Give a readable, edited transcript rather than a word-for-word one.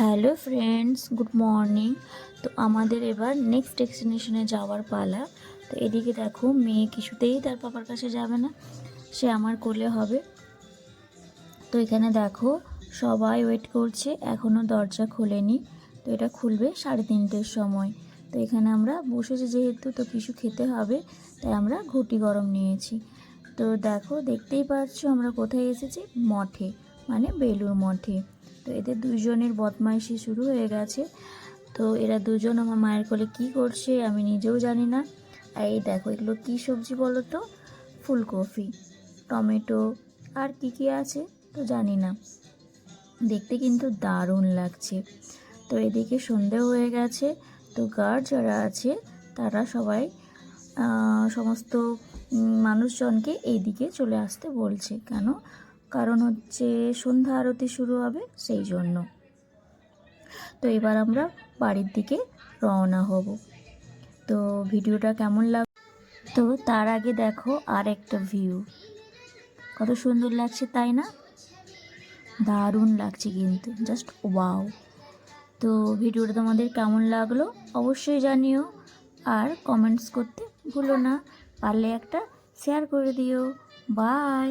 Hello friends, good morning. তো আমাদের এবার নেক্সট ডেস্টিনেশনে যাওয়ার পালা। তো এদিকে দেখো, মেয়ে কিছুতেই তার পাপার কাছে যাবে না, সে আমার কোলে হবে। তো এখানে দেখো সবাই ওয়েট করছে, এখনও দরজা খোলেনি। তো এটা খুলবে 3:30-র সময়। তো এখানে আমরা বসেছি যেহেতু, তো কিছু খেতে হবে, তাই আমরা ঘুটি গরম নিয়েছি। তো দেখো, দেখতেই পাচ্ছ আমরা কোথায় এসেছি, মঠে, মানে বেলুড় মঠে। তো এদের দুজনের বদমাইশি শুরু হয়ে গেছে। তো এরা দুজন আমার মায়ের কোলে কি করছে আমি নিজেও জানি না। আর এই দেখো, এগুলো কি সবজি বলো তো? ফুলকপি, টমেটো আর কি আছে তো জানি না, দেখতে কিন্তু দারুণ লাগছে। তো এদিকে সন্ধে হয়ে গেছে। তো গার্ড যারা আছে তারা সবাই সমস্ত মানুষজনকে এইদিকে চলে আসতে বলছে। কারণ হচ্ছে সন্ধ্যা আরতি শুরু হবে, সেই জন্য। তো এবার আমরা বাড়ির দিকে রওনা হব। তো ভিডিওটা কেমন তো তার আগে দেখো আর একটা ভিউ, কত সুন্দর লাগছে তাই না? দারুণ লাগছে কিন্তু, জাস্ট ওয়াও। তো ভিডিওটা তোমাদের কেমন লাগলো অবশ্যই জানিও, আর কমেন্টস করতে ভুলো না, পারলে একটা শেয়ার করে দিও। বাই।